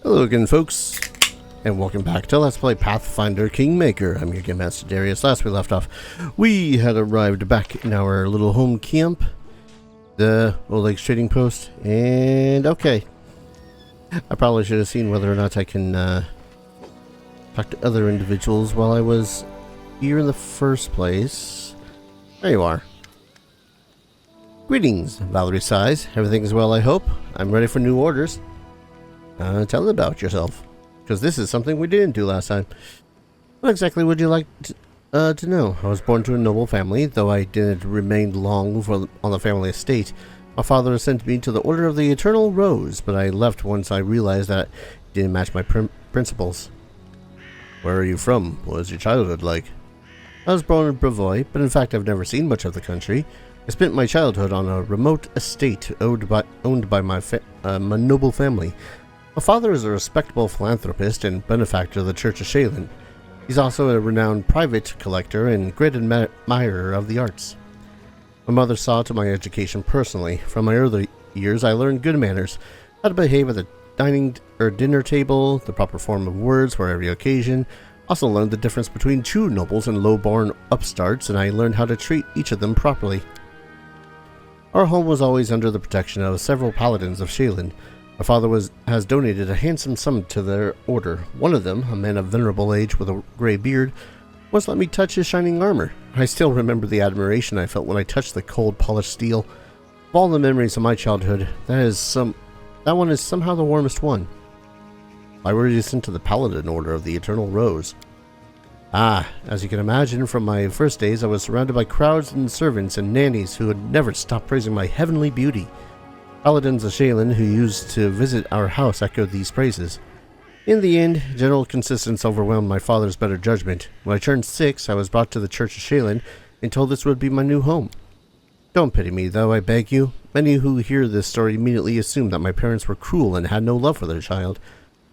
Hello again, folks, and welcome back to Let's Play Pathfinder Kingmaker. I'm your Game Master Darius. Last we left off, we had arrived back in our little home camp, the Old Lakes Trading Post, and okay. I probably should have seen whether or not I can talk to other individuals while I was here in the first place. There you are. Greetings, Valerie sighs. Everything's well, I hope. I'm ready for new orders. Tell about yourself, because this is something we didn't do last time. What exactly would you like to know? I was born to a noble family, though I didn't remain long on the family estate. My father sent me to the Order of the Eternal Rose, but I left once I realized that it didn't match my principles. Where are you from? What was your childhood like? I was born in Brevoy, but in fact I've never seen much of the country. I spent my childhood on a remote estate owned by my noble family. My father is a respectable philanthropist and benefactor of the Church of Shaylin. He's also a renowned private collector and great admirer of the arts. My mother saw to my education personally. From my early years, I learned good manners, how to behave at the dinner table, the proper form of words for every occasion. Also learned the difference between true nobles and low-born upstarts, and I learned how to treat each of them properly. Our home was always under the protection of several paladins of Shaylin. My father has donated a handsome sum to their order. One of them, a man of venerable age with a gray beard, once let me touch his shining armor. I still remember the admiration I felt when I touched the cold, polished steel. Of all the memories of my childhood, that one is somehow the warmest one. Why were you sent to the Paladin Order of the Eternal Rose? As you can imagine, from my first days I was surrounded by crowds and servants and nannies who would never stop praising my heavenly beauty. Paladins of Shaylin who used to visit our house echoed these praises. In the end, general consistency overwhelmed my father's better judgment. When I turned 6, I was brought to the Church of Shaylin and told this would be my new home. Don't pity me, though, I beg you. Many who hear this story immediately assume that my parents were cruel and had no love for their child.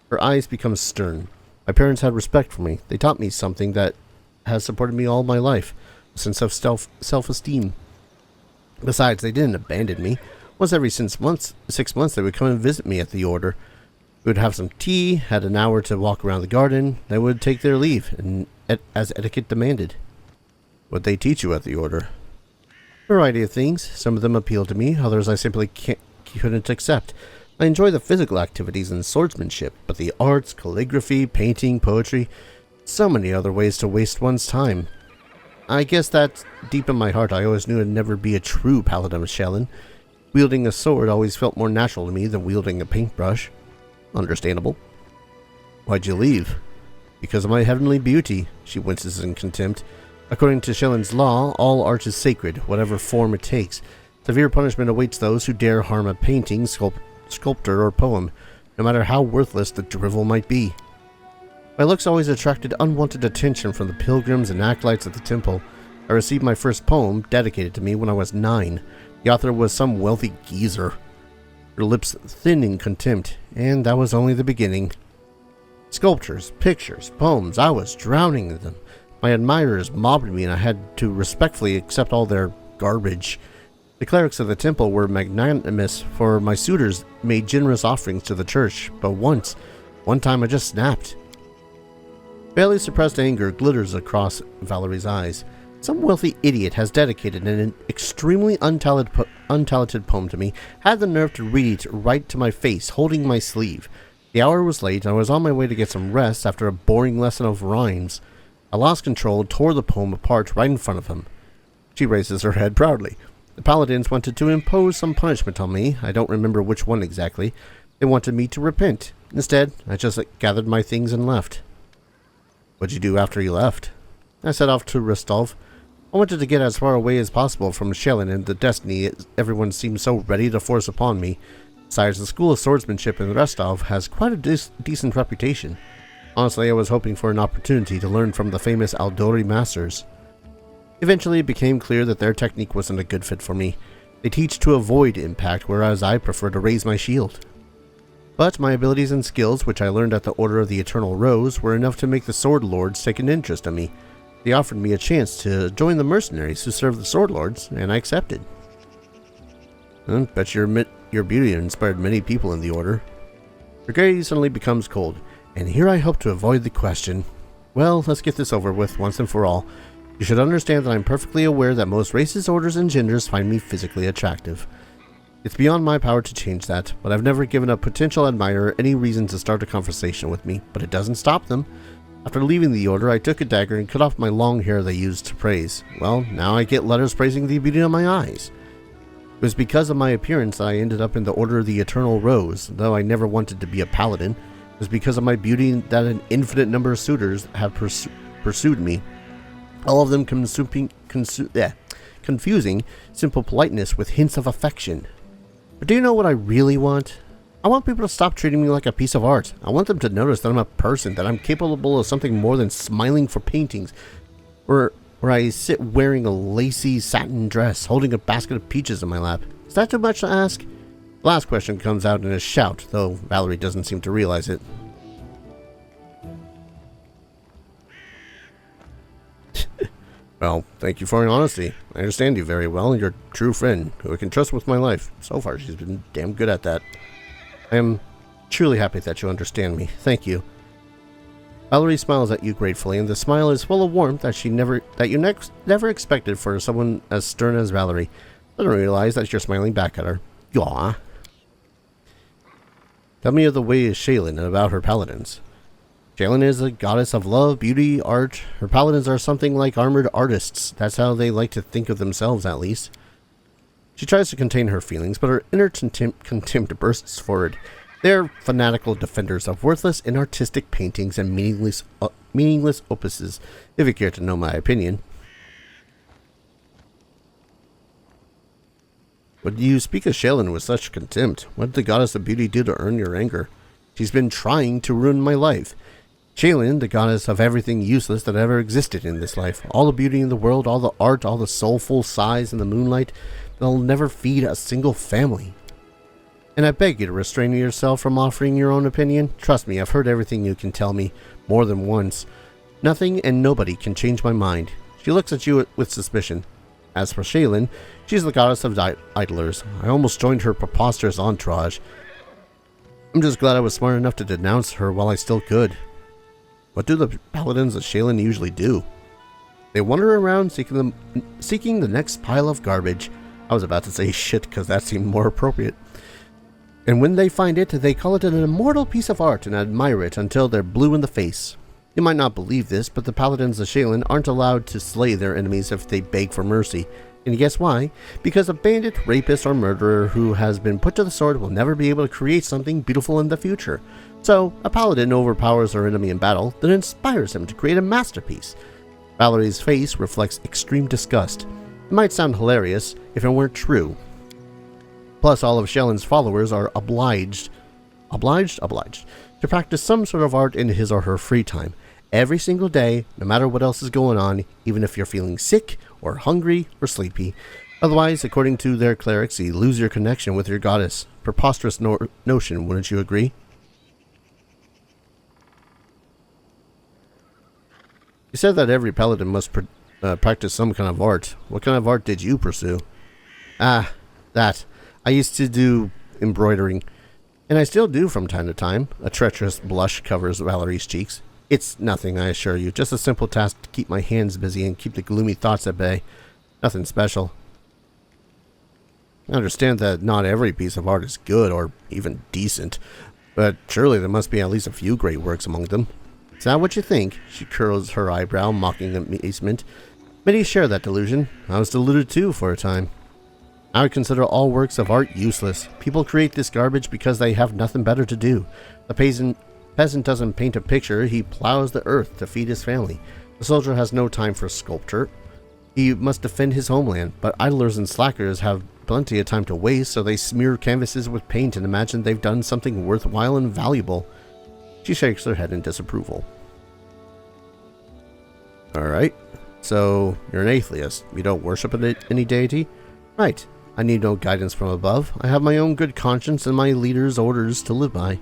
Her eyes become stern. My parents had respect for me. They taught me something that has supported me all my life, a sense of self-esteem. Besides, they didn't abandon me. Once every 6 months, they would come and visit me at the order. We would have some tea, had an hour to walk around the garden, they would take their leave, and as etiquette demanded. What they teach you at the order? A variety of things. Some of them appealed to me, others I simply couldn't accept. I enjoy the physical activities and swordsmanship, but the arts, calligraphy, painting, poetry, so many other ways to waste one's time. I guess that deep in my heart I always knew I'd never be a true paladin of Shaylin. Wielding a sword always felt more natural to me than wielding a paintbrush. Understandable. Why'd you leave? Because of my heavenly beauty, she winces in contempt. According to Shaylin's law, all art is sacred, whatever form it takes. Severe punishment awaits those who dare harm a painting, sculpture, or poem, no matter how worthless the drivel might be. My looks always attracted unwanted attention from the pilgrims and acolytes at the temple. I received my first poem, dedicated to me, when I was 9. The author was some wealthy geezer. Her lips thin in contempt, and that was only the beginning. Sculptures, pictures, poems, I was drowning in them. My admirers mobbed me, and I had to respectfully accept all their garbage. The clerics of the temple were magnanimous, for my suitors made generous offerings to the church, but one time I just snapped. Barely suppressed anger glitters across Valerie's eyes. Some wealthy idiot has dedicated an extremely untalented poem to me, had the nerve to read it right to my face, holding my sleeve. The hour was late, and I was on my way to get some rest after a boring lesson of rhymes. I lost control and tore the poem apart right in front of him. She raises her head proudly. The paladins wanted to impose some punishment on me. I don't remember which one exactly. They wanted me to repent. Instead, I just gathered my things and left. What'd you do after you left? I set off to Erastil. I wanted to get as far away as possible from Shaylin and the destiny everyone seemed so ready to force upon me. Besides, the School of Swordsmanship in Erastil has quite a decent reputation. Honestly, I was hoping for an opportunity to learn from the famous Aldori masters. Eventually, it became clear that their technique wasn't a good fit for me. They teach to avoid impact, whereas I prefer to raise my shield. But my abilities and skills, which I learned at the Order of the Eternal Rose, were enough to make the Sword Lords take an interest in me. They offered me a chance to join the mercenaries who serve the Sword Lords, and I accepted. Bet your beauty inspired many people in the Order. Her gaze suddenly becomes cold, and here I hope to avoid the question. Well, let's get this over with once and for all. You should understand that I'm perfectly aware that most races, orders, and genders find me physically attractive. It's beyond my power to change that, but I've never given a potential admirer any reason to start a conversation with me, but it doesn't stop them. After leaving the order, I took a dagger and cut off my long hair they used to praise. Well, now I get letters praising the beauty of my eyes. It was because of my appearance that I ended up in the Order of the Eternal Rose, though I never wanted to be a paladin. It was because of my beauty that an infinite number of suitors have pursued me. All of them confusing simple politeness with hints of affection. But do you know what I really want? I want people to stop treating me like a piece of art. I want them to notice that I'm a person, that I'm capable of something more than smiling for paintings, where I sit wearing a lacy satin dress, holding a basket of peaches in my lap. Is that too much to ask? The last question comes out in a shout, though Valerie doesn't seem to realize it. Well, thank you for your honesty. I understand you very well. You're a true friend who I can trust with my life. So far, she's been damn good at that. I am truly happy that you understand me. Thank you. Valerie smiles at you gratefully, and the smile is full of warmth that you never expected for someone as stern as Valerie. I don't realize that you're smiling back at her. Yaw. Tell me of the way of Shaylin and about her paladins. Shaylin is a goddess of love, beauty, art. Her paladins are something like armored artists. That's how they like to think of themselves, at least. She tries to contain her feelings, but her inner contempt bursts forward. They're fanatical defenders of worthless, inartistic paintings and meaningless opuses, if you care to know my opinion. But you speak of Shaylin with such contempt. What did the goddess of beauty do to earn your anger? She's been trying to ruin my life. Shaylin, the goddess of everything useless that ever existed in this life. All the beauty in the world, all the art, all the soulful sighs in the moonlight. They'll never feed a single family. And I beg you to restrain yourself from offering your own opinion. Trust me, I've heard everything you can tell me, more than once. Nothing and nobody can change my mind. She looks at you with suspicion. As for Shaylin, she's the goddess of idlers. I almost joined her preposterous entourage. I'm just glad I was smart enough to denounce her while I still could. What do the paladins of Shaylin usually do? They wander around seeking the next pile of garbage. I was about to say shit because that seemed more appropriate. And when they find it, they call it an immortal piece of art and admire it until they're blue in the face. You might not believe this, but the paladins of Shaylin aren't allowed to slay their enemies if they beg for mercy. And guess why? Because a bandit, rapist, or murderer who has been put to the sword will never be able to create something beautiful in the future. So, a paladin overpowers their enemy in battle, then inspires him to create a masterpiece. Valerie's face reflects extreme disgust. It might sound hilarious if it weren't true. Plus, all of Shaylin's followers are obliged to practice some sort of art in his or her free time. Every single day, no matter what else is going on, even if you're feeling sick, or hungry, or sleepy. Otherwise, according to their clerics, you lose your connection with your goddess. Preposterous notion, wouldn't you agree? You said that every paladin must practice some kind of art. What kind of art did you pursue? Ah, that. I used to do embroidering. And I still do from time to time. A treacherous blush covers Valerie's cheeks. It's nothing, I assure you. Just a simple task to keep my hands busy and keep the gloomy thoughts at bay. Nothing special. I understand that not every piece of art is good or even decent, but surely there must be at least a few great works among them. Is that what you think? She curls her eyebrow, mocking amazement. Many share that delusion. I was deluded too for a time. I would consider all works of art useless. People create this garbage because they have nothing better to do. The peasant doesn't paint a picture, he plows the earth to feed his family. The soldier has no time for sculpture. He must defend his homeland, but idlers and slackers have plenty of time to waste, so they smear canvases with paint and imagine they've done something worthwhile and valuable. She shakes her head in disapproval. Alright, so you're an atheist. You don't worship any deity? Right. I need no guidance from above. I have my own good conscience and my leader's orders to live by.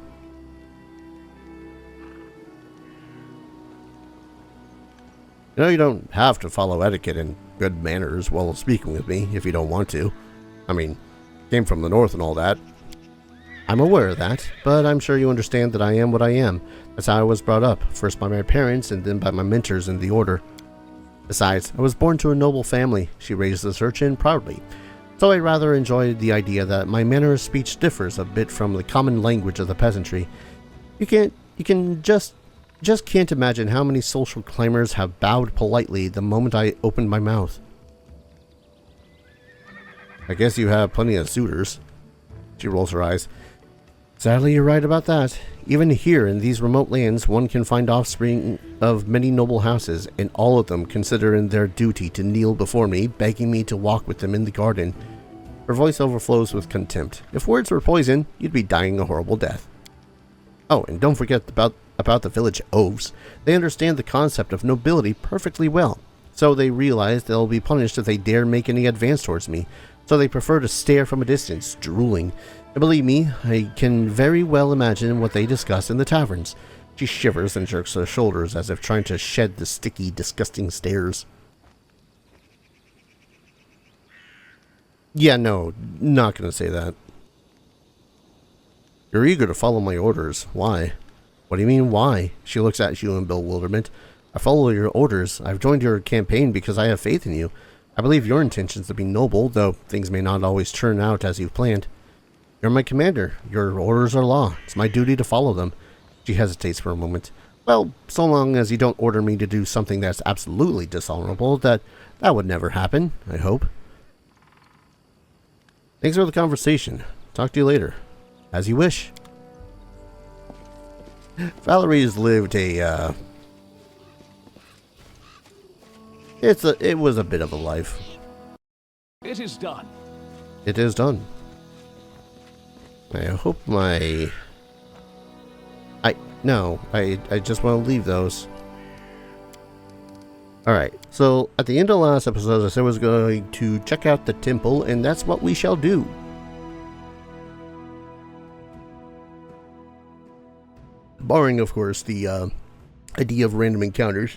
You know, you don't have to follow etiquette and good manners while speaking with me if you don't want to. I mean, came from the north and all that. I'm aware of that, but I'm sure you understand that I am what I am. That's how I was brought up, first by my parents and then by my mentors in the Order. Besides, I was born to a noble family. She raised this urchin proudly. So I rather enjoyed the idea that my manner of speech differs a bit from the common language of the peasantry. You can just can't imagine how many social climbers have bowed politely the moment I opened my mouth. I guess you have plenty of suitors. She rolls her eyes. Sadly, you're right about that. Even here in these remote lands, one can find offspring of many noble houses, and all of them consider it their duty to kneel before me, begging me to walk with them in the garden. Her voice overflows with contempt. If words were poison, you'd be dying a horrible death. Oh, and don't forget about the village oafs. They understand the concept of nobility perfectly well, so they realize they'll be punished if they dare make any advance towards me, so they prefer to stare from a distance, drooling. And believe me, I can very well imagine what they discuss in the taverns. She shivers and jerks her shoulders as if trying to shed the sticky, disgusting stares. Yeah, no, not gonna say that. You're eager to follow my orders. Why? What do you mean, why? She looks at you in bewilderment. I follow your orders. I've joined your campaign because I have faith in you. I believe your intentions to be noble, though things may not always turn out as you've planned. You're my commander. Your orders are law. It's my duty to follow them. She hesitates for a moment. Well, so long as you don't order me to do something that's absolutely dishonorable, that would never happen, I hope. Thanks for the conversation. Talk to you later. As you wish. Valerie's lived a, it was a bit of a life. It is done. It is done. I hope I just want to leave those. Alright, so at the end of the last episode, I said I was going to check out the temple, and that's what we shall do. Barring, of course, the idea of random encounters.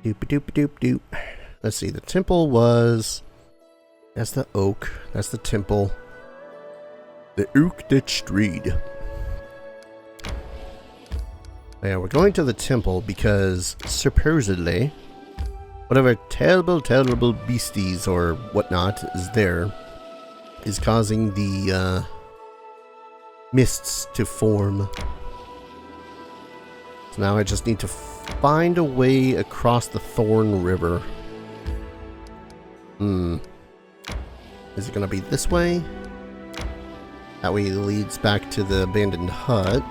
Doop-a-doop-a-doop-doop. Let's see, the temple was... That's the oak. That's the temple. The oak that streed. Yeah, we're going to the temple because supposedly whatever terrible, terrible beasties or whatnot is there is causing the mists to form. So now I just need to find a way across the Thorn River. Is it going to be this way? That way leads back to the abandoned hut.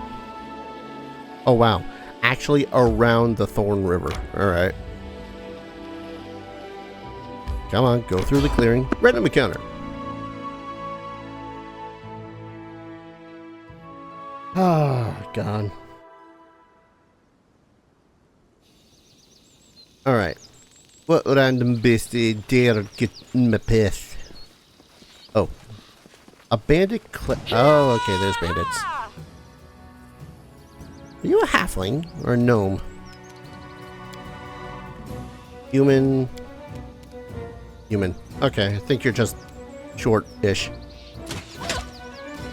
Oh wow, actually around the Thorn River. Alright. Come on, go through the clearing. Random encounter. Oh, God. Alright. What random beastie dare get in my path? Oh. A bandit oh, okay, there's bandits. Are you a halfling or a gnome? Human. Human. Okay, I think you're just short-ish.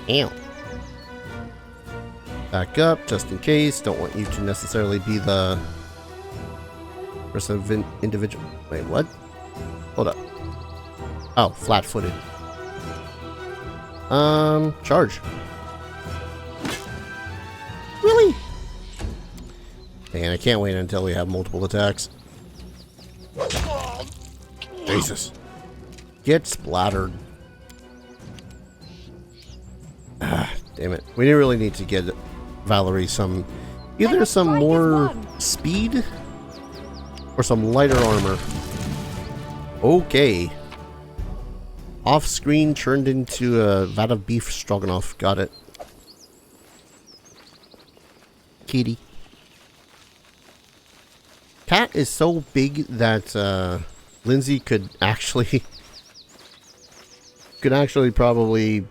Ew. Back up, just in case. Don't want you to necessarily be the person of individual. Wait, what? Hold up. Oh, flat-footed. Charge. Really? Man, I can't wait until we have multiple attacks. Jesus. Get splattered. Ah, damn it. We really need to get Valerie some... either some more speed or some lighter armor. Okay. Off-screen turned into a vat of beef stroganoff. Got it. Kitty. Cat is so big that Lindsay could actually probably,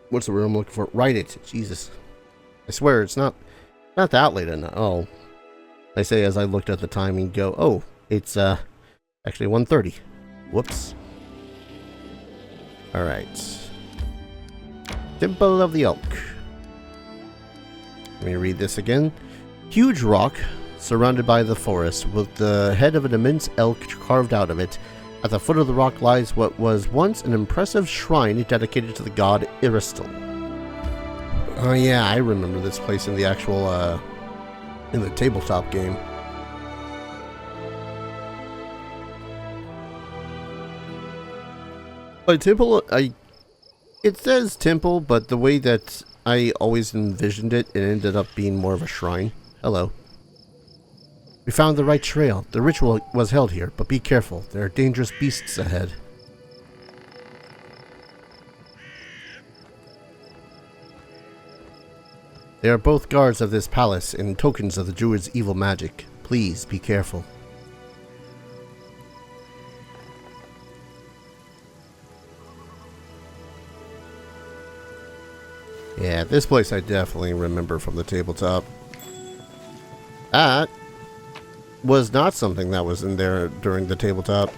what's the word I'm looking for? Write it. Jesus. I swear it's not that late enough. Oh. I say as I looked at the time and go, oh, it's actually 1:30. Whoops. Alright. Temple of the Elk. Let me read this again. Huge rock surrounded by the forest, with the head of an immense elk carved out of it. At the foot of the rock lies what was once an impressive shrine dedicated to the god Erastil. Oh yeah, I remember this place in the actual, in the tabletop game. By temple, it says temple, but the way that I always envisioned it, it ended up being more of a shrine. Hello. We found the right trail. The ritual was held here, but be careful. There are dangerous beasts ahead. They are both guards of this palace and tokens of the druid's evil magic. Please be careful. Yeah, this place I definitely remember from the tabletop. That was not something that was in there during the tabletop.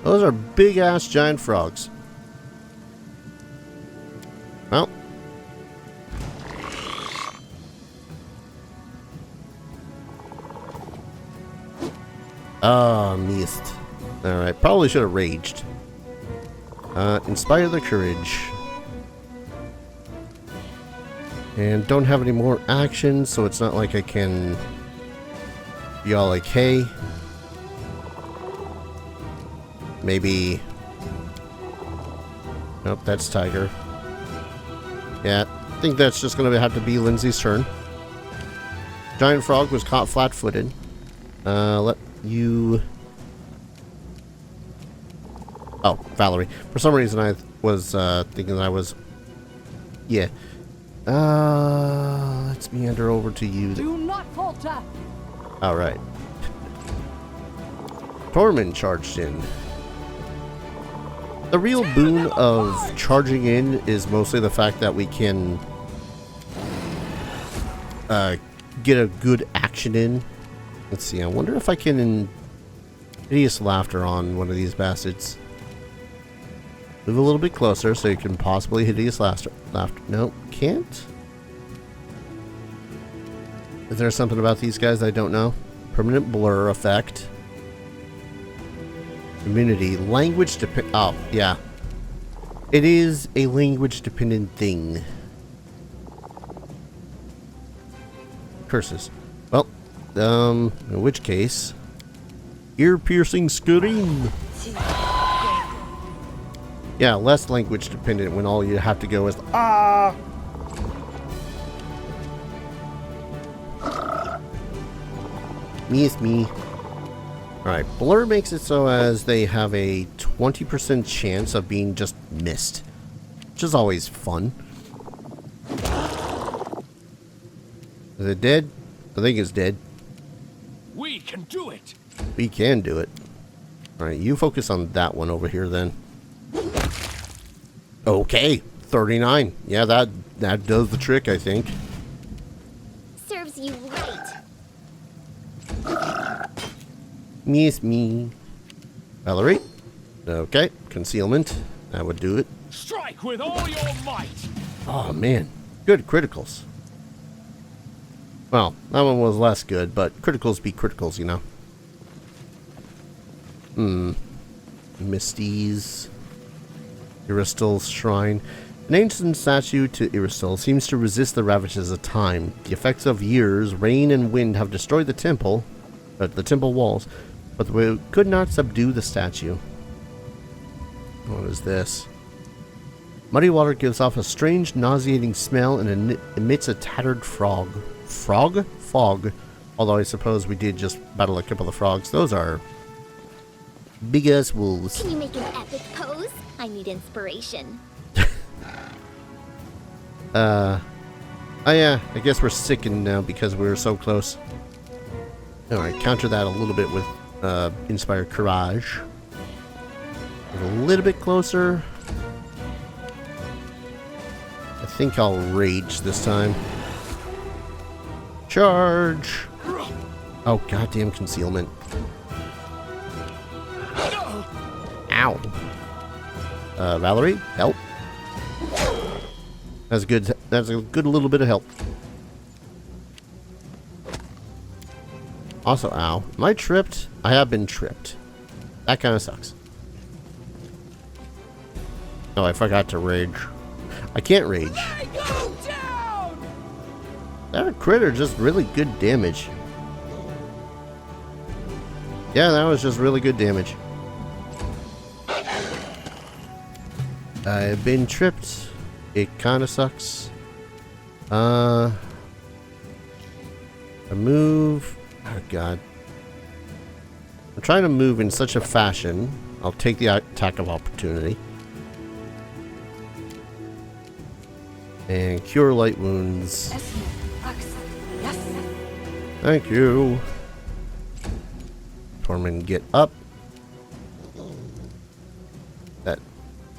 Those are big-ass giant frogs. Well. Ah, missed. Alright, probably should have raged. Inspire the courage. And don't have any more action, so it's not like I can be all like, hey. Maybe. Nope, that's Tiger. Yeah, I think that's just going to have to be Lindsay's turn. Giant frog was caught flat-footed. Let you... Oh, Valerie. For some reason I was thinking that I was... Yeah. Let's meander over to you. Do not falter. Alright. Tormund charged in. The real boon of charging in is mostly the fact that we can get a good action in. Let's see, I wonder if I can hideous laughter on one of these bastards. Move a little bit closer so you can possibly hideous laughter. No, can't? Is there something about these guys I don't know? Permanent blur effect. Immunity. Language depend... Oh, yeah. It is a language-dependent thing. Curses. Well, in which case... Ear-piercing scream! Yeah, less language-dependent when all you have to go is... Ah! Me is me. Alright, blur makes it so as they have a 20% chance of being just missed. Which is always fun. Is it dead? I think it's dead. We can do it. We can do it. Alright, you focus on that one over here then. Okay, 39. Yeah, that does the trick, I think. Serves you right. Miss me. Valerie. Okay, concealment. That would do it. Strike with all your might. Oh, man. Good criticals. Well, that one was less good, but criticals be criticals, you know. Misty's. Erastil's shrine. An ancient statue to Erastil seems to resist the ravages of time. The effects of years, rain, and wind have destroyed the temple walls, but we could not subdue the statue. What is this? Muddy water gives off a strange, nauseating smell and emits a tattered frog. Frog? Fog. Although I suppose we did just battle a couple of frogs. Those are big-ass wolves. Can you make an epic pose? I need inspiration. Oh yeah, I guess we're sickened now because we were so close. Alright, counter that a little bit with Inspire Courage. Get a little bit closer. I think I'll rage this time. Charge! Oh, goddamn concealment. Valerie, help. That's good. That's a good little bit of help. Also, ow. Am I tripped? I have been tripped. That kind of sucks. Oh, I forgot to rage. I can't rage. That critter just really good damage. Yeah, that was just really good damage. I've been tripped. It kind of sucks. I move. Oh god. I'm trying to move in such a fashion. I'll take the attack of opportunity. And cure light wounds. Thank you. Tormund, get up. That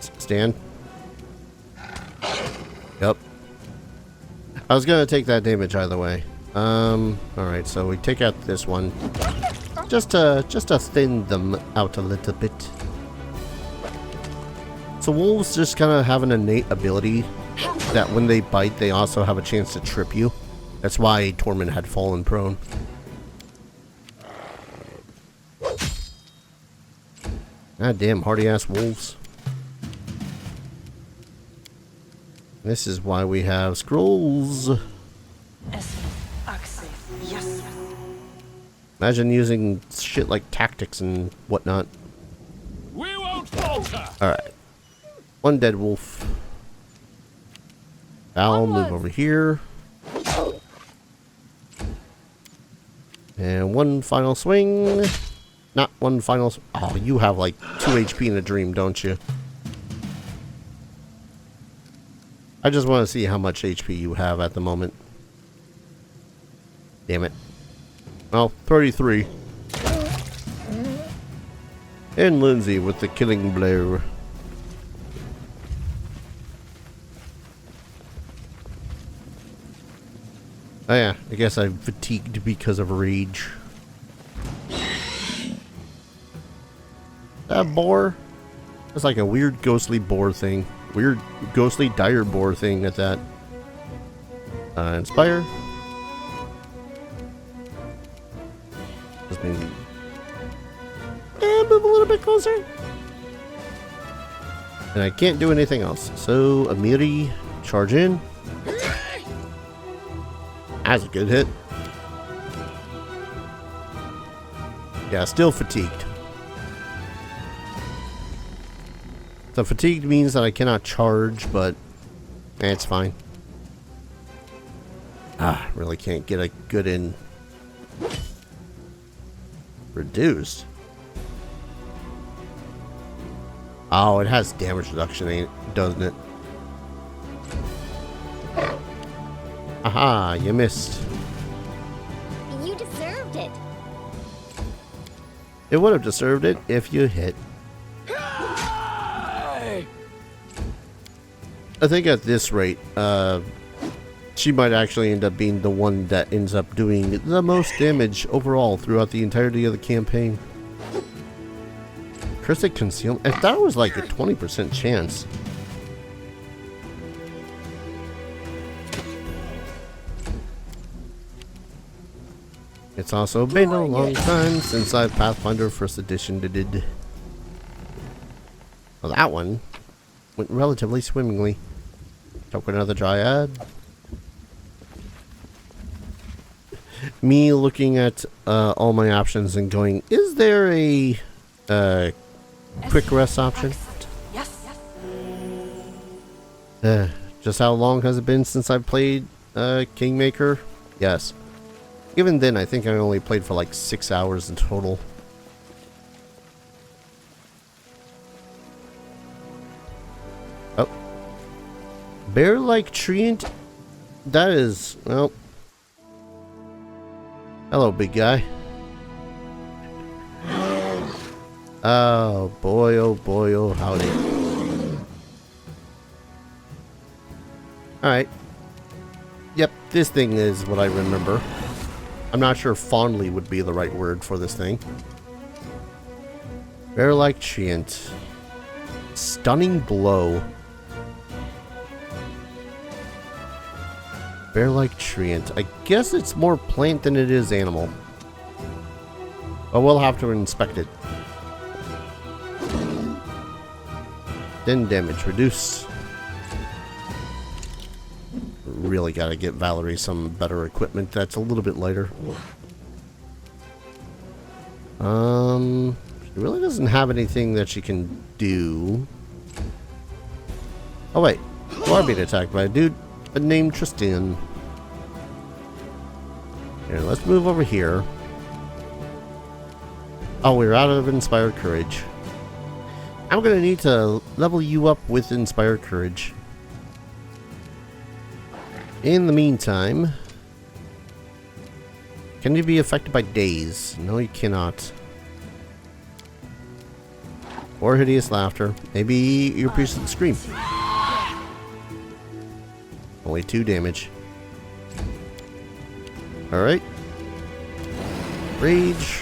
stand. Yep. I was gonna take that damage either way. Alright, so we take out this one. Just to thin them out a little bit. So wolves just kind of have an innate ability that when they bite, they also have a chance to trip you. That's why Tormund had fallen prone. God damn hardy ass wolves. This is why we have scrolls. Imagine using shit like tactics and whatnot. We won't falter. Alright. One dead wolf. I'll move over here. And one final swing. Not one final... Oh, you have like 2 HP in a dream, don't you? I just want to see how much HP you have at the moment. Damn it. Well, 33. And Lindsay with the killing blow. Oh yeah, I guess I'm fatigued because of rage. That boar? It's like a weird ghostly boar thing. Weird ghostly dire boar thing at that. Inspire. Just maybe. And move a little bit closer. And I can't do anything else. So, Amiri, charge in. That's a good hit. Yeah, still fatigued. So fatigued means that I cannot charge, but it's fine. Ah, really can't get a good in. Reduced. Oh, it has damage reduction, doesn't it? Aha, you missed. You deserved it. It would have deserved it if you hit. I think at this rate, she might actually end up being the one that ends up doing the most damage overall throughout the entirety of the campaign. Cristic concealment. If that was like a 20% chance. It's also been a long time since I've Pathfinder First Edition did. Well, that one went relatively swimmingly. Took another dryad. Me looking at all my options and going, is there a quick rest option? Just how long has it been since I played Kingmaker? Yes. Even then, I think I only played for like 6 hours in total. Oh. Bear-like treant? That is, well... Hello, big guy. Oh boy, oh howdy. Alright. Yep, this thing is what I remember. I'm not sure fondly would be the right word for this thing. Bear-like treant. Stunning blow. Bear-like treant. I guess it's more plant than it is animal. But we'll have to inspect it. Then damage reduced. Really gotta get Valerie some better equipment that's a little bit lighter. She really doesn't have anything that she can do. Oh wait, you are being attacked by a dude named Tristan. Here, let's move over here. Oh, we're out of Inspired Courage. I'm gonna need to level you up with Inspired Courage. In the meantime, can you be affected by daze? No, you cannot. Or hideous laughter. Maybe your priest would scream. Only 2 damage. Alright. Rage.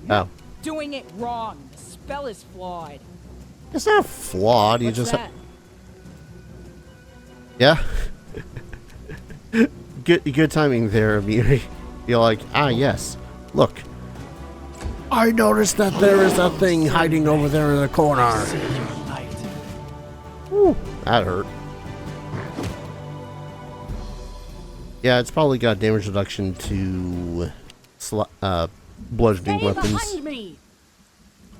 Oh. Doing it wrong. The spell is flawed. It's not flawed. You What's just that? Yeah. Good timing there, Miri. You're like, ah, yes. Look. I noticed that there is a thing hiding over there in the corner. Whew, that hurt. Yeah, it's probably got damage reduction to bludgeoning Stay weapons. behind me.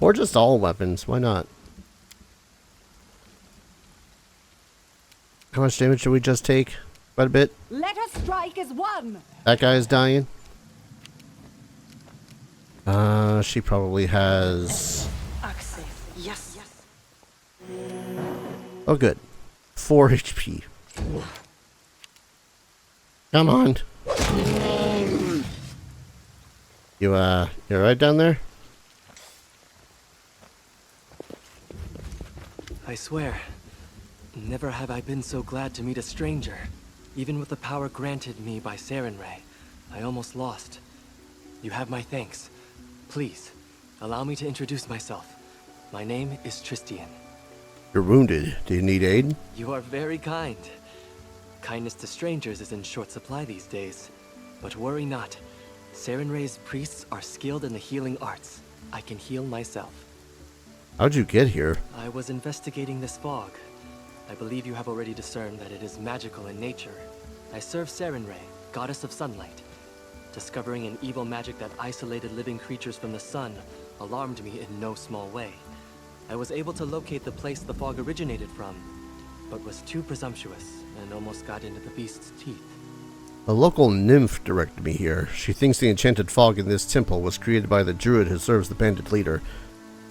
Or just all weapons. Why not? How much damage did we just take? Quite a bit. Let us strike as one. That guy is dying. She probably has... Yes. Oh, good. 4 HP. Come on. You right down there? I swear, never have I been so glad to meet a stranger. Even with the power granted me by Sarenrae, I almost lost. You have my thanks. Please, allow me to introduce myself. My name is Tristan. You're wounded. Do you need aid? You are very kind. Kindness to strangers is in short supply these days. But worry not. Sarenrae's priests are skilled in the healing arts. I can heal myself. How'd you get here? I was investigating this fog. I believe you have already discerned that it is magical in nature. I serve Sarenrae, goddess of sunlight. Discovering an evil magic that isolated living creatures from the sun alarmed me in no small way. I was able to locate the place the fog originated from, but was too presumptuous and almost got into the beast's teeth. A local nymph directed me here. She thinks the enchanted fog in this temple was created by the druid who serves the bandit leader.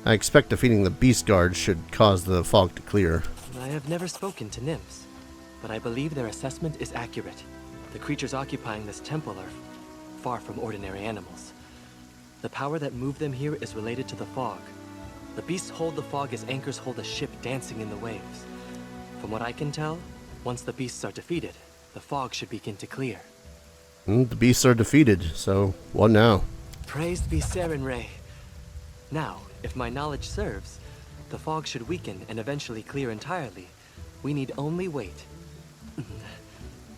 I expect defeating the beast guard should cause the fog to clear. I have never spoken to nymphs, but I believe their assessment is accurate. The creatures occupying this temple are far from ordinary animals. The power that moved them here is related to the fog. The beasts hold the fog as anchors hold a ship dancing in the waves. From what I can tell, once the beasts are defeated, the fog should begin to clear. The beasts are defeated, so what now? Praised be Sarenrae. Now, if my knowledge serves, the fog should weaken and eventually clear entirely. We need only wait.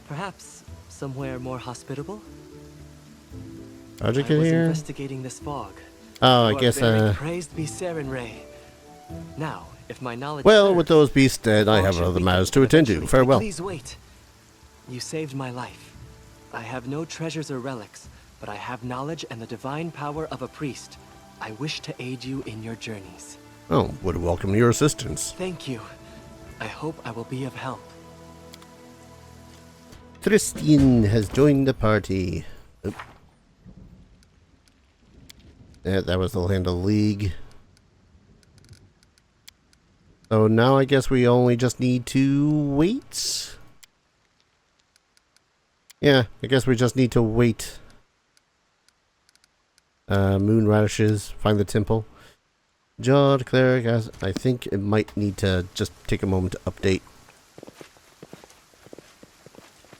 Perhaps somewhere more hospitable? How'd you I get was here? investigating this fog. Oh, I You are guess, very praised be Sarenrae. Now, if my knowledge well, serves, with those beasts dead, I fog have should other weaken matters to and attend to. eventually- Farewell. Please wait. You saved my life. I have no treasures or relics, but I have knowledge and the divine power of a priest. I wish to aid you in your journeys. Oh, would welcome your assistance. Thank you. I hope I will be of help. Tristan has joined the party. Oop. Yeah, that was the Land of the League. So now I guess we only just need to wait. Yeah, I guess we just need to wait. Moon radishes, find the temple. Jawed cleric, I think it might need to just take a moment to update.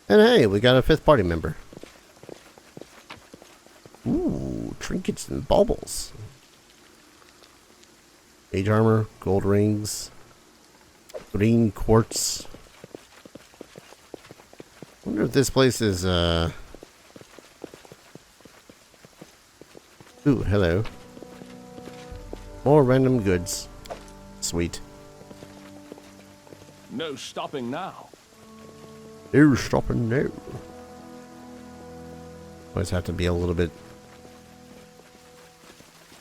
And hey, we got a 5th party member. Ooh, trinkets and baubles. Mage armor, gold rings, green quartz. I wonder if this place is, Ooh, hello. More random goods. Sweet. No stopping now. No stopping now. Always have to be a little bit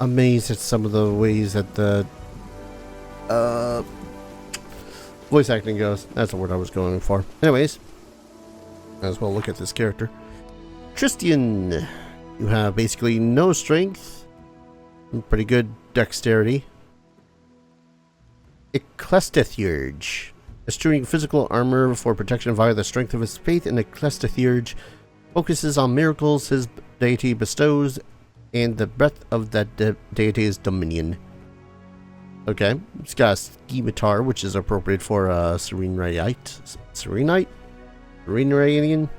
amazed at some of the ways that the voice acting goes. That's the word I was going for. Anyways, might as well look at this character. Tristian. You have basically no strength. Pretty good dexterity. Ecclestithurge. Eschewing physical armor for protection via the strength of his faith in Ecclestithurge focuses on miracles his deity bestows and the breadth of that deity's dominion. Okay, it's got a scimitar, which is appropriate for Serene Rayite. Serenite? Serene Rayian?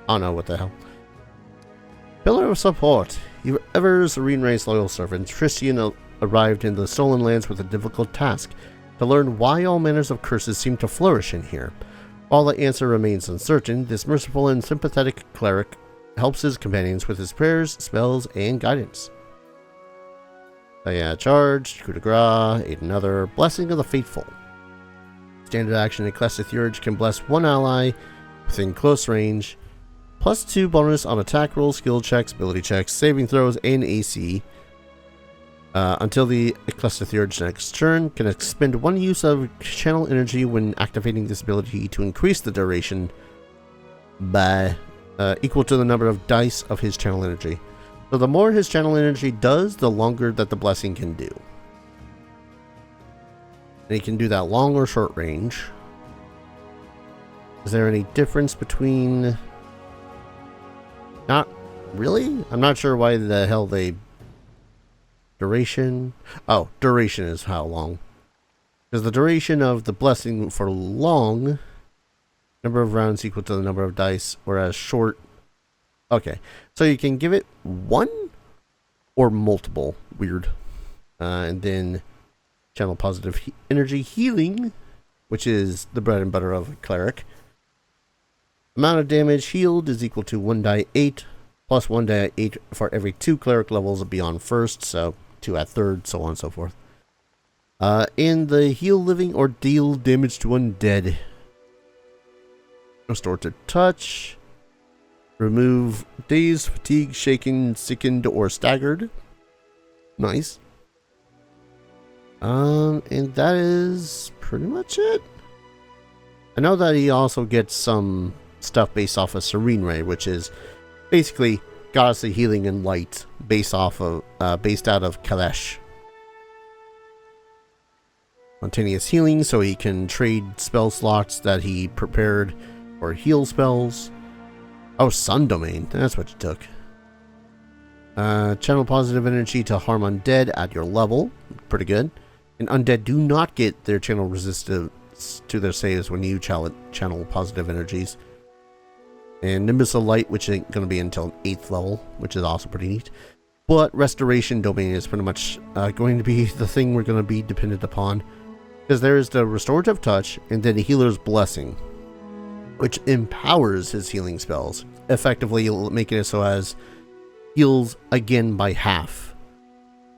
I don't know what the hell. Pillar of support. You ever Serene Ray's loyal servant, Tristian arrived in the Stolen Lands with a difficult task. To learn why all manners of curses seem to flourish in here. While the answer remains uncertain, this merciful and sympathetic cleric helps his companions with his prayers, spells, and guidance. So yeah, charge, coup de grace, aid another, blessing of the faithful. Standard action, Ecclestithurge can bless one ally within close range, +2 bonus on attack rolls, skill checks, ability checks, saving throws, and AC. Until the Ecclestithurge next turn, can expend 1 use of channel energy when activating this ability to increase the duration by equal to the number of dice of his channel energy. So the more his channel energy does, the longer that the blessing can do. And he can do that long or short range. Is there any difference between... Not really? I'm not sure why the hell they... Duration? Oh, duration is how long. Because the duration of the blessing for long, number of rounds equal to the number of dice, whereas short... Okay, so you can give it 1 or multiple. Weird. And then channel positive energy healing, which is the bread and butter of a cleric. Amount of damage healed is equal to 1 die 8, plus 1 die 8 for every 2 cleric levels beyond first, so 2 at third, so on and so forth. And the heal living or deal damage to undead. Restorative touch. Remove dazed, fatigued, shaken, sickened, or staggered. Nice. And that is pretty much it. I know that he also gets some stuff based off of Serene Ray, which is basically Goddess of Healing and Light, based out of Kalesh. Spontaneous healing, so he can trade spell slots that he prepared for heal spells. Oh, Sun Domain, that's what you took. Channel positive energy to harm undead at your level, pretty good. And undead do not get their channel resistance to their saves when you channel positive energies. And Nimbus of Light, which ain't going to be until 8th level, which is also pretty neat. But Restoration Domain is pretty much going to be the thing we're going to be dependent upon. Because there is the Restorative Touch, and then the Healer's Blessing, which empowers his healing spells, effectively making it so as heals again by half.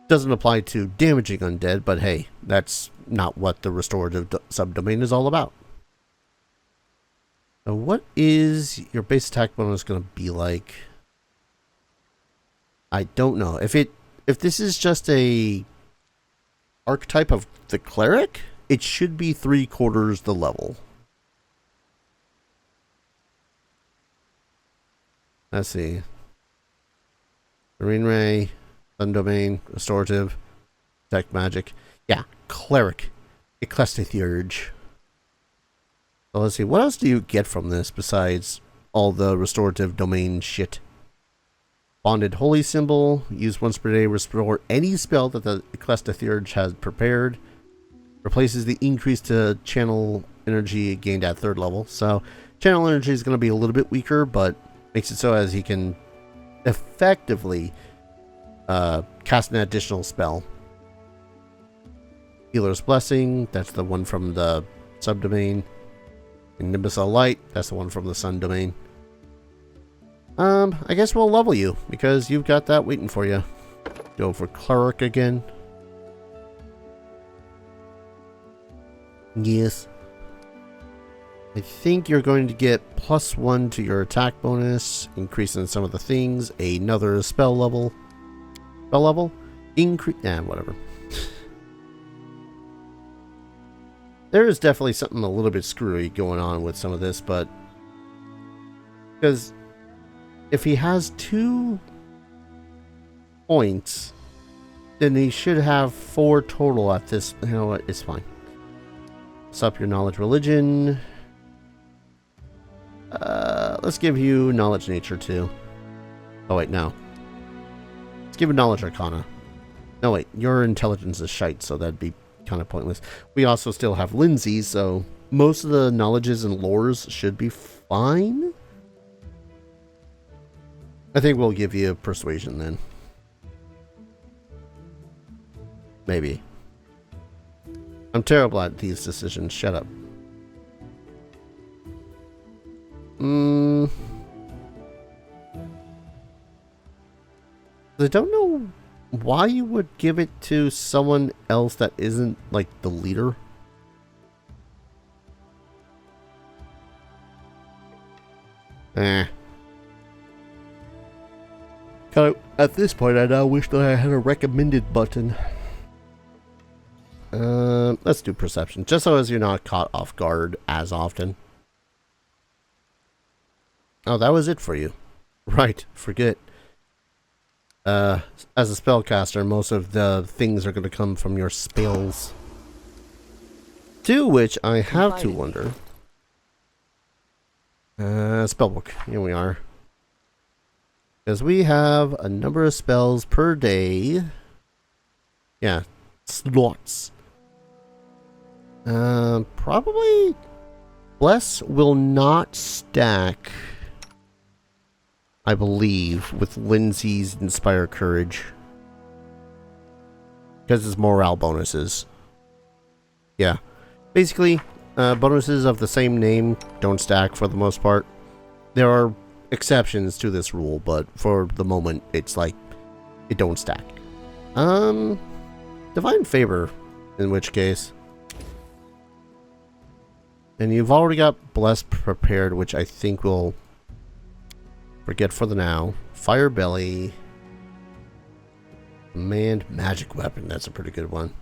Doesn't apply to damaging undead, but hey, that's not what the Restorative subdomain is all about. So what is your base attack bonus going to be like? I don't know. If this is just a archetype of the cleric, it should be 3/4 the level. Let's see. Serene Ray, Sun Domain, Restorative, Detect Magic. Yeah, Cleric, Ecclestithurge. So let's see, what else do you get from this besides all the Restorative Domain shit? Bonded Holy Symbol, use once per day, restore any spell that the Ecclestithurge has prepared. Replaces the increase to channel energy gained at 3rd level. So channel energy is going to be a little bit weaker, but makes it so as he can effectively cast an additional spell. Healer's Blessing, that's the one from the subdomain. And Nimbus of Light, that's the one from the sun domain. I guess we'll level you, because you've got that waiting for you. Go for Cleric again. Yes. I think you're going to get +1 to your attack bonus, increasing some of the things, another spell level. Increase, whatever. There is definitely something a little bit screwy going on with some of this, but because if he has 2 points, then he should have 4 total at this. You know what? It's fine. Up your knowledge religion. Let's give you knowledge nature too. Oh wait, no. Let's give you knowledge arcana. No wait, your intelligence is shite, so that'd be kind of pointless. We also still have Lindsay, so most of the knowledges and lores should be fine. I think we'll give you persuasion then. Maybe. I'm terrible at these decisions. Shut up. I don't know why you would give it to someone else that isn't, like, the leader. Kind of, at this point, I now wish that I had a recommended button. Let's do perception, just so as you're not caught off guard as often. Oh, that was it for you. Right, forget. As a spellcaster, most of the things are going to come from your spells. To which I have to wonder. Spellbook, here we are. Because we have a number of spells per day. Yeah, slots. Probably Bless will not stack, I believe, with Lindsay's Inspire Courage. Because it's morale bonuses. Yeah. Basically, bonuses of the same name don't stack for the most part. There are exceptions to this rule, but for the moment, it's like, it don't stack. Divine Favor, in which case. And you've already got Blessed prepared, which I think we'll forget for the now. Fire Belly. Command Magic Weapon. That's a pretty good one.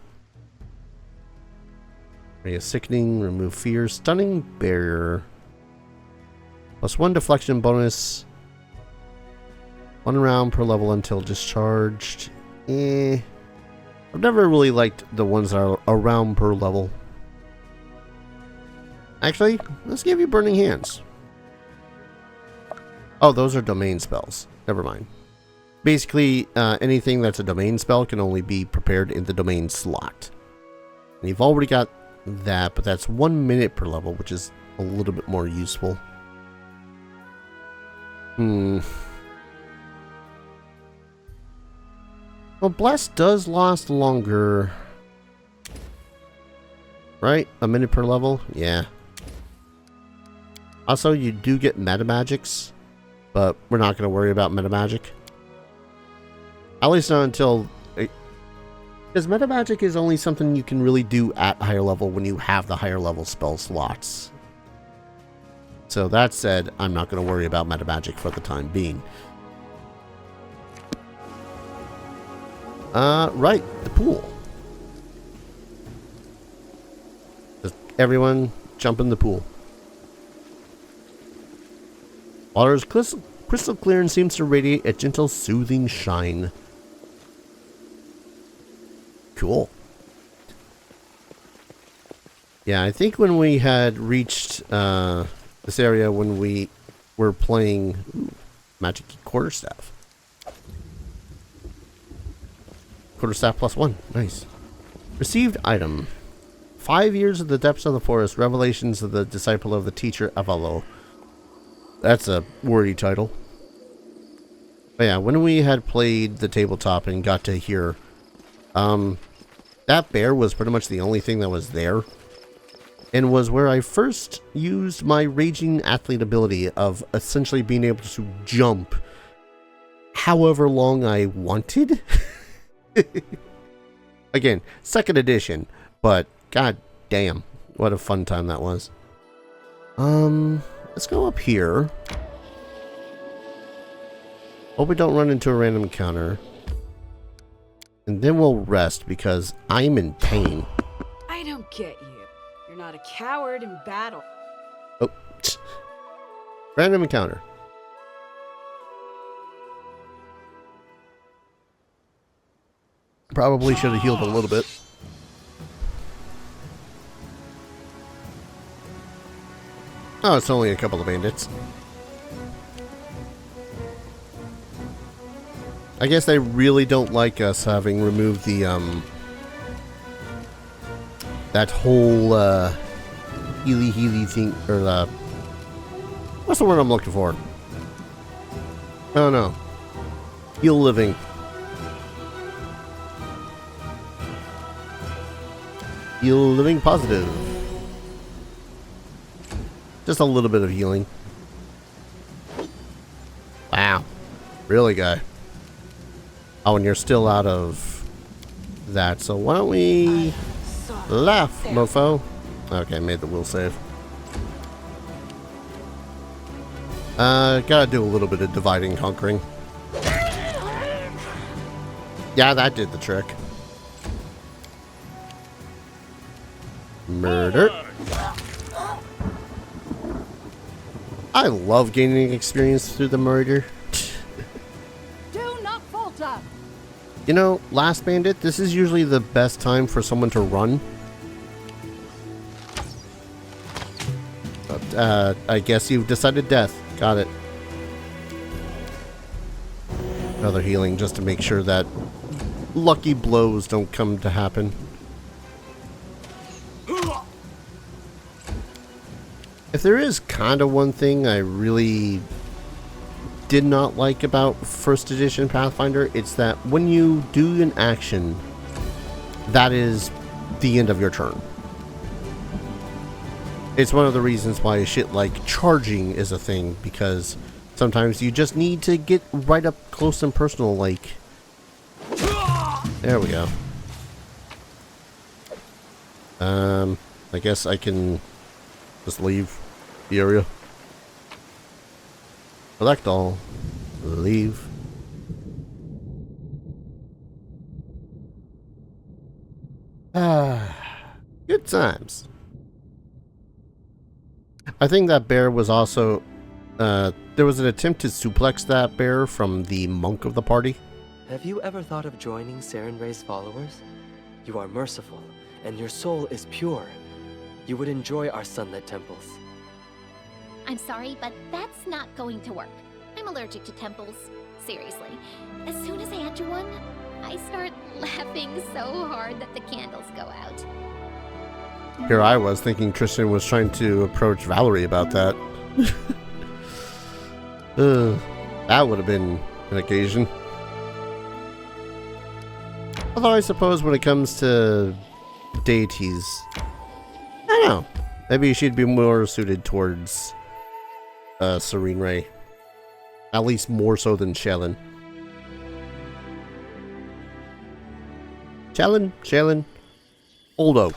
Ray of Sickening. Remove Fear. Stunning Barrier. +1 deflection bonus. 1 round per level until discharged. I've never really liked the ones that are a round per level. Actually, let's give you Burning Hands. Oh, those are domain spells. Never mind. Basically, anything that's a domain spell can only be prepared in the domain slot. And you've already got that, but that's 1 minute per level, which is a little bit more useful. Well, Bless does last longer. Right? A minute per level? Yeah. Also, you do get meta magics, but we're not going to worry about meta magic. At least not until... Because meta magic is only something you can really do at higher level when you have the higher level spell slots. So that said, I'm not going to worry about meta magic for the time being. Right, the pool. Just everyone jump in the pool. Water is crystal clear and seems to radiate a gentle, soothing shine. Cool. Yeah, I think when we had reached this area when we were playing Magic Quarterstaff. Quarterstaff +1. Nice. Received item. 5 years of the depths of the forest. Revelations of the disciple of the teacher Avalo. That's a wordy title. But yeah, when we had played the tabletop and got to here, That bear was pretty much the only thing that was there. And was where I first used my raging athlete ability of essentially being able to jump however long I wanted. Again, second edition, but god damn, what a fun time that was. Let's go up here. Hope we don't run into a random encounter. And then we'll rest because I'm in pain. I don't get you. You're not a coward in battle. Oh, random encounter. Probably should have healed a little bit. Oh, it's only a couple of bandits. I guess they really don't like us having removed the, that whole, healy thing, or, what's the word I'm looking for? Oh, no. Heal living. Heal living positive. Just a little bit of healing. Wow. Really, guy? Oh, and you're still out of that, so why don't we laugh, mofo? Okay, made the will save. Gotta do a little bit of dividing and conquering. Yeah, that did the trick. Murder. I love gaining experience through the murder. Do not falter. You know, last bandit, this is usually the best time for someone to run. But, I guess you've decided death. Got it. Another healing just to make sure that lucky blows don't come to happen. If there is kind of one thing I really did not like about first edition Pathfinder, it's that when you do an action, that is the end of your turn. It's one of the reasons why shit like charging is a thing, because sometimes you just need to get right up close and personal, like... There we go. I guess I can just leave the area. Select all. Leave. Good times. I think that bear was also... there was an attempt to suplex that bear from the monk of the party. Have you ever thought of joining Sarenrae's followers? You are merciful, and your soul is pure. You would enjoy our sunlit temples. I'm sorry, but that's not going to work. I'm allergic to temples. Seriously. As soon as I enter one, I start laughing so hard that the candles go out. Here I was thinking Tristan was trying to approach Valerie about that. That would have been an occasion. Although I suppose when it comes to deities, I don't know. Maybe she'd be more suited towards Sarenrae. At least more so than Shelyn. Shelyn. Old Oak.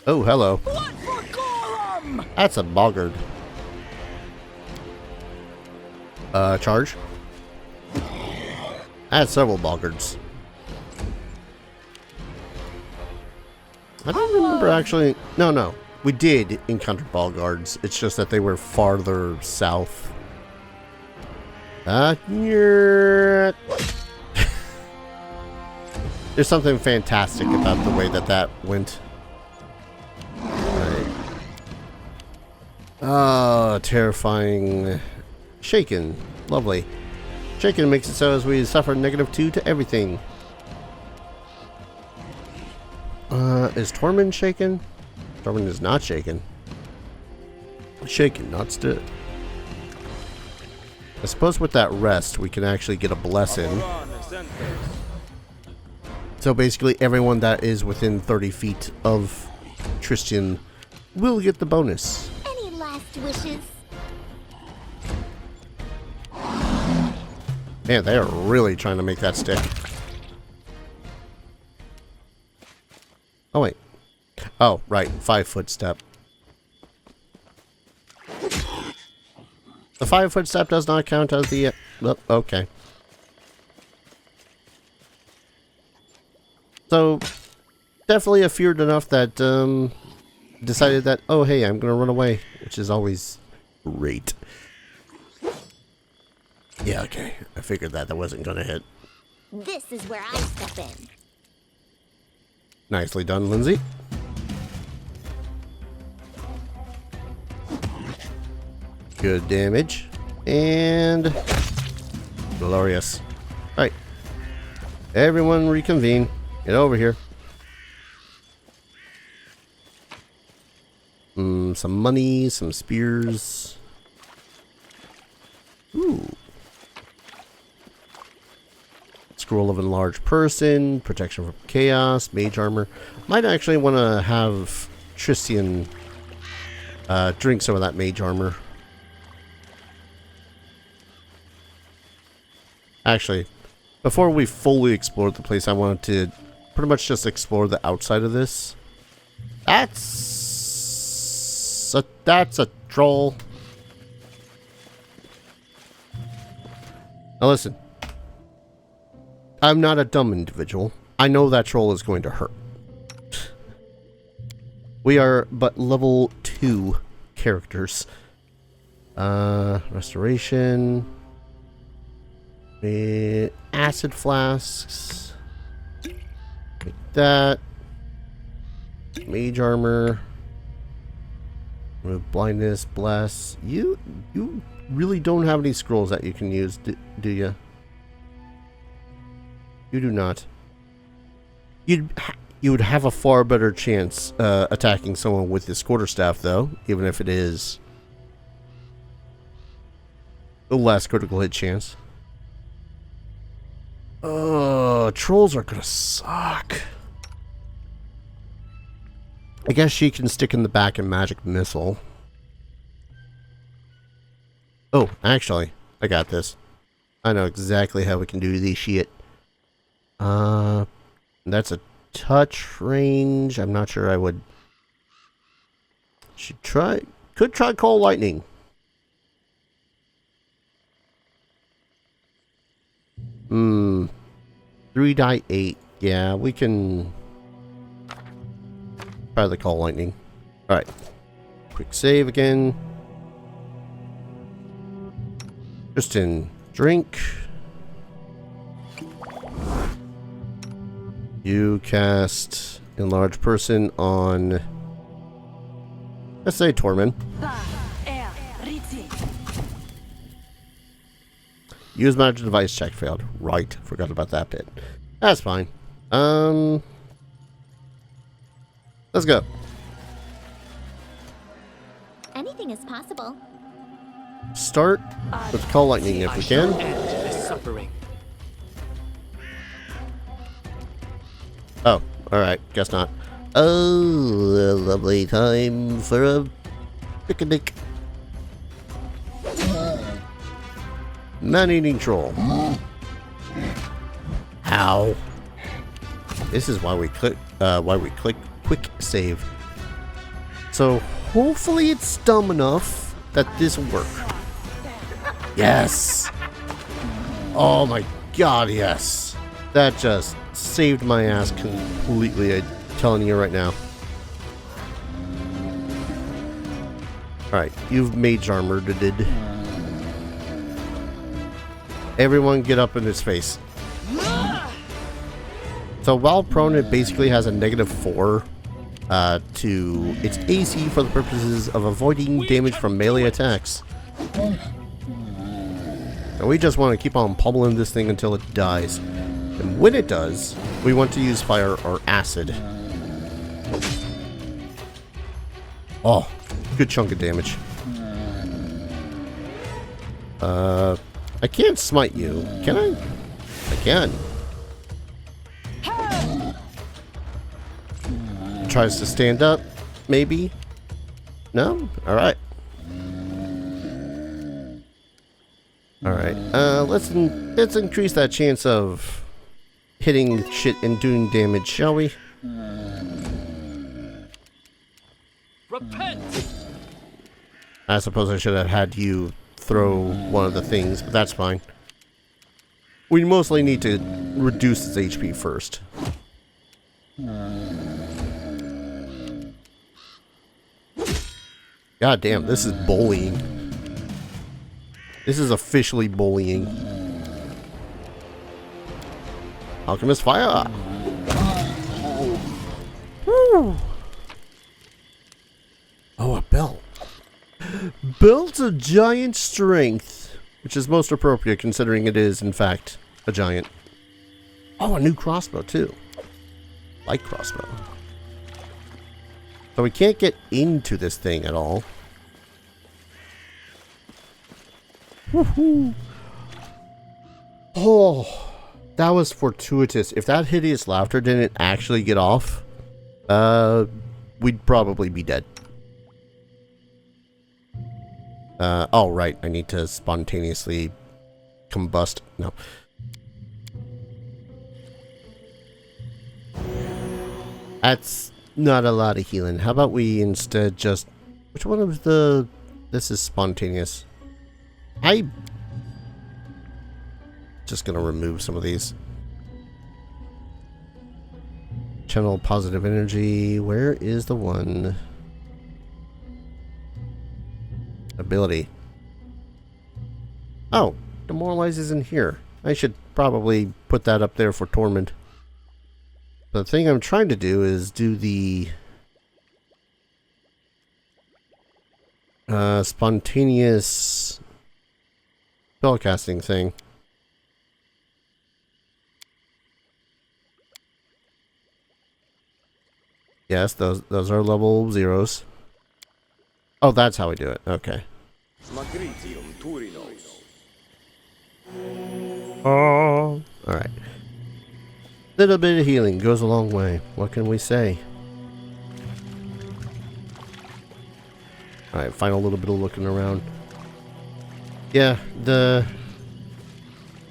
Oh, hello. Blood for Gorham! That's a boggard. Charge. I had several boggards. I don't remember actually. No. We did encounter boggards. It's just that they were farther south. There's something fantastic about the way that went. Right. Oh, terrifying. Shaken. Lovely. Shaken makes it so as we suffer -2 to everything. Is Tormund shaken? Tormund is not shaken. Shaken, not stood. I suppose with that rest, we can actually get a blessing. So basically, everyone that is within 30 feet of Tristan will get the bonus. Any last wishes? Man, they are really trying to make that stick. Oh, wait. Oh, right. 5-foot step. The 5-foot step does not count as the... well, okay. So, definitely a feared enough that, decided that, oh, hey, I'm gonna run away. Which is always great. Yeah, okay. I figured that wasn't gonna hit. This is where I step in. Nicely done, Lindsay. Good damage. And... glorious. Alright. Everyone reconvene. Get over here. Some money, some spears. Ooh. Scroll of Enlarged Person, Protection from Chaos, Mage Armor. Might actually want to have Tristan drink some of that Mage Armor. Actually, before we fully explored the place, I wanted to pretty much just explore the outside of this. That's a troll. Now listen. I'm not a dumb individual. I know that troll is going to hurt. We are but level 2 characters. Restoration. Acid flasks. Like that. Mage armor. Remove blindness, bless. You really don't have any scrolls that you can use, do you? You do not. You would have a far better chance attacking someone with this quarterstaff, though, even if it is the less critical hit chance. Trolls are gonna suck. I guess she can stick in the back and magic missile. Oh, actually, I got this. I know exactly how we can do this shit. That's a touch range. I'm not sure I would... could try Cold Lightning. 3 die 8. Yeah, we can try the Cold Lightning. Alright. Quick save again. Tristan, drink. You cast Enlarge Person on, let's say, Torment. Use magic device check failed. Right, forgot about that bit. That's fine. Let's go. Anything is possible. Start with Call Lightning if we can. End this suffering. Oh, alright, guess not. Oh, a lovely time for a picnic. Man-eating troll. Ow. This is why we click quick save. So hopefully it's dumb enough that this will work. Yes. Oh my god, yes. That just saved my ass completely, I'm telling you right now. Alright, you've mage armored it. Everyone get up in his face. So while prone, it basically has a -4 to its AC for the purposes of avoiding damage from melee attacks. And we just want to keep on pummeling this thing until it dies. And when it does, we want to use fire or acid. Oh, good chunk of damage. I can't smite you. Can I? I can. Tries to stand up, maybe? No? Alright. Alright, let's increase that chance of hitting shit and doing damage, shall we? Repent! I suppose I should have had you throw one of the things, but that's fine. We mostly need to reduce its HP first. God damn, this is bullying. This is officially bullying. Alchemist fire! Woo. Oh, a belt. Belt of giant strength, which is most appropriate considering it is, in fact, a giant. Oh, a new crossbow, too. Light crossbow. So we can't get into this thing at all. Woohoo! Oh, that was fortuitous. If that hideous laughter didn't actually get off, we'd probably be dead. Oh, right. I need to spontaneously combust. No. That's not a lot of healing. How about we instead just... Which one of the... This is spontaneous. Just gonna remove some of these. Channel positive energy. Where is the one? Ability. Oh, demoralize is in here. I should probably put that up there for Torment. The thing I'm trying to do is do the spontaneous spellcasting thing. Yes, those are level 0s. Oh, that's how we do it. Okay. Oh, all right. Little bit of healing goes a long way. What can we say? All right, final little bit of looking around. Yeah, the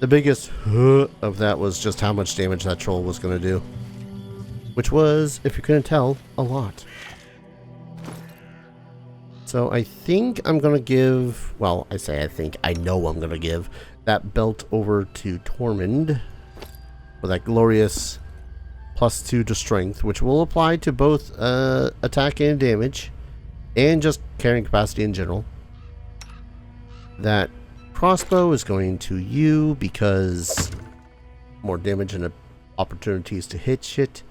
biggest of that was just how much damage that troll was going to do. Which was, if you couldn't tell, a lot. So I think I'm going to give, well, I say I think, I know I'm going to give that belt over to Tormund for that glorious +2 to strength, which will apply to both attack and damage, and just carrying capacity in general. That crossbow is going to you because more damage and opportunities to hit shit.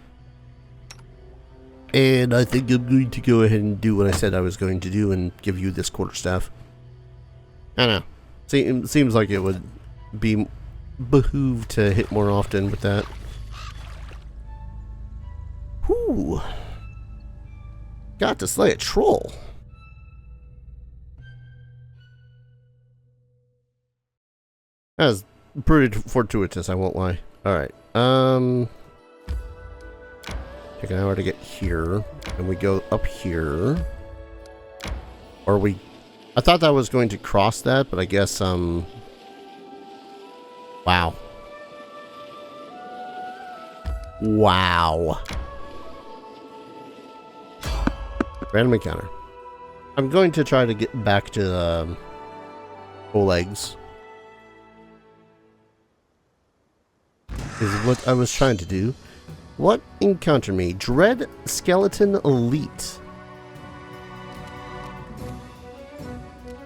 And I think I'm going to go ahead and do what I said I was going to do and give you this quarterstaff. I don't know. Seems like it would be behooved to hit more often with that. Whew. Got to slay a troll. That was pretty fortuitous, I won't lie. Alright, take an hour to get here, and we go up here. Or we... I thought that was going to cross that, but I guess, wow. Wow. Random encounter. I'm going to try to get back to, Oleg's. Is what I was trying to do. What encounter me? Dread Skeleton Elite.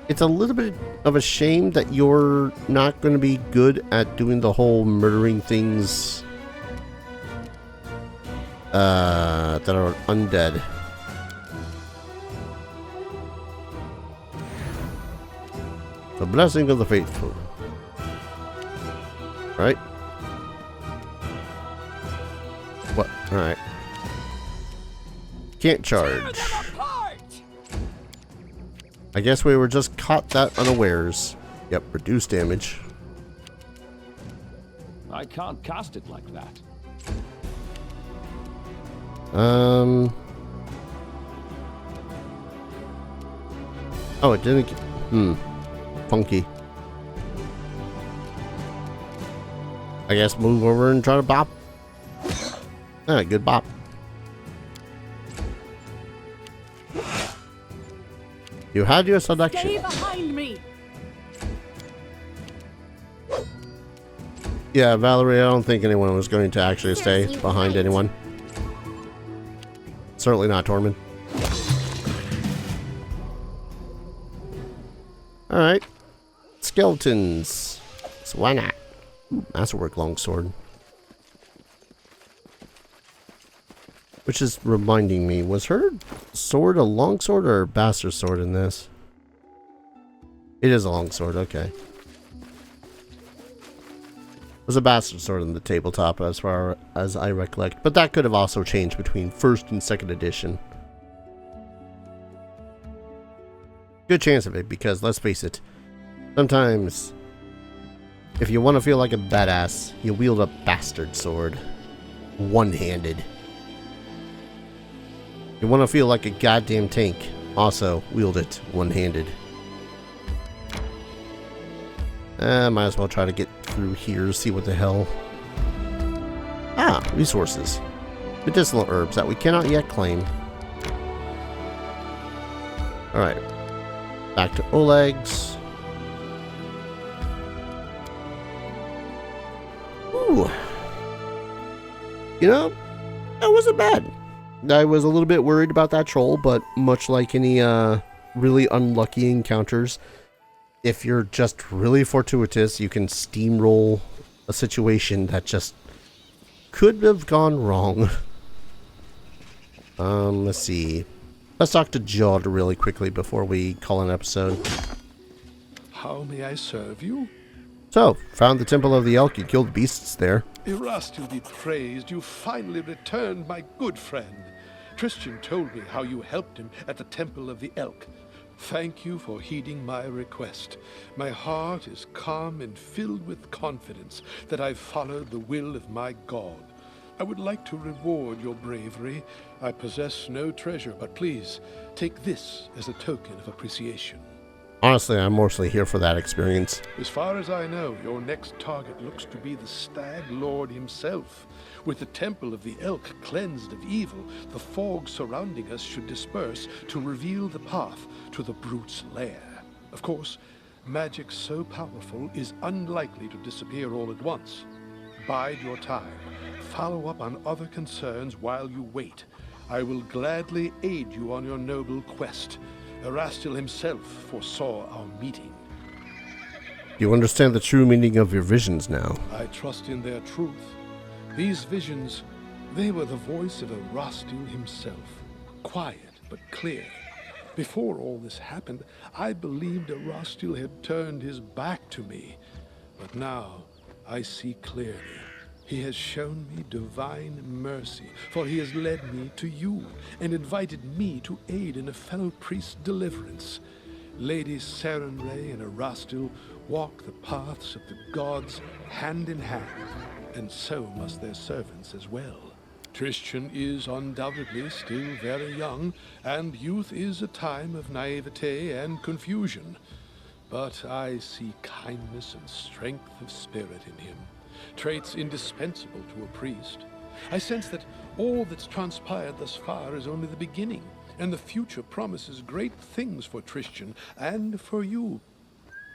It's a little bit of a shame that you're not going to be good at doing the whole murdering things that are undead. The Blessing of the Faithful. Right? What? Alright. Can't charge. I guess we were just caught that unawares. Yep, reduce damage. I can't cast it like that. Oh, it didn't. Funky. I guess move over and try to bop. Ah, good bop. You had your selection. Stay behind me. Yeah, Valerie, I don't think anyone was going to actually stay Seriously, behind right. anyone. Certainly not Tormund. Alright. Skeletons. So why not? Masterwork longsword. Which is reminding me, was her sword a longsword or a bastard sword in this? It is a longsword, okay. It was a bastard sword in the tabletop as far as I recollect, but that could have also changed between first and second edition. Good chance of it, because let's face it, sometimes if you want to feel like a badass, you wield a bastard sword. One-handed. You want to feel like a goddamn tank, also wield it one-handed. Might as well try to get through here, see what the hell. Ah, resources. Medicinal herbs that we cannot yet claim. Alright. Back to Oleg's. Ooh. You know, that wasn't bad. I was a little bit worried about that troll, but much like any really unlucky encounters, if you're just really fortuitous, you can steamroll a situation that just could have gone wrong. Let's see. Let's talk to Jod really quickly before we call an episode. How may I serve you? So, found the Temple of the Elk. You killed beasts there. Erastil be praised, you finally returned, my good friend. Christian told me how you helped him at the Temple of the Elk. Thank you for heeding my request. My heart is calm and filled with confidence that I've followed the will of my God. I would like to reward your bravery. I possess no treasure, but please, take this as a token of appreciation. Honestly, I'm mostly here for that experience. As far as I know, your next target looks to be the Stag Lord himself. With the Temple of the Elk cleansed of evil, the fog surrounding us should disperse to reveal the path to the brute's lair. Of course, magic so powerful is unlikely to disappear all at once. Bide your time. Follow up on other concerns while you wait. I will gladly aid you on your noble quest. Erastil himself foresaw our meeting. You understand the true meaning of your visions now. I trust in their truth. These visions, they were the voice of Erastil himself. Quiet but clear. Before all this happened, I believed Erastil had turned his back to me. But now, I see clearly. He has shown me divine mercy, for he has led me to you and invited me to aid in a fellow priest's deliverance. Lady Sarenrae and Erastil walk the paths of the gods hand in hand, and so must their servants as well. Christian is undoubtedly still very young, and youth is a time of naivete and confusion. But I see kindness and strength of spirit in him. Traits indispensable to a priest. I sense that all that's transpired thus far is only the beginning, and the future promises great things for Christian and for you.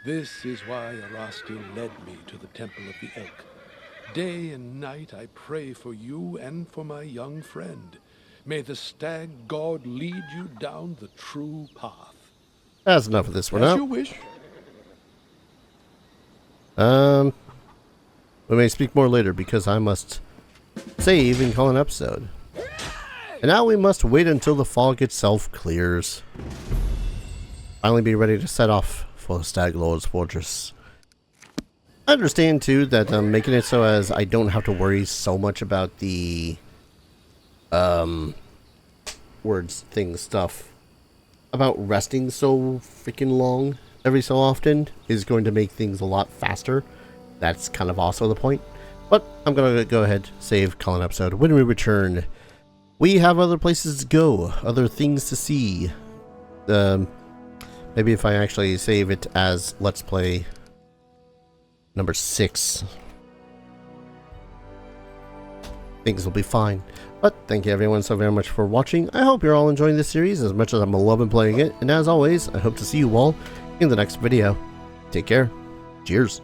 This is why Erastil led me to the Temple of the Elk. Day and night I pray for you and for my young friend. May the Stag God lead you down the true path. That's enough of this one As out. you wish. We may speak more later because I must save and call an episode. And now we must wait until the fog itself clears. Finally be ready to set off for the Stag Lord's fortress. I understand too that making it so as I don't have to worry so much about the stuff about resting so freaking long every so often is going to make things a lot faster. That's kind of also the point. But I'm going to go ahead, save, call an episode. When we return, we have other places to go, other things to see. Maybe if I actually save it as Let's Play number 6, things will be fine. But thank you everyone so very much for watching. I hope you're all enjoying this series as much as I'm loving playing it. And as always, I hope to see you all in the next video. Take care. Cheers.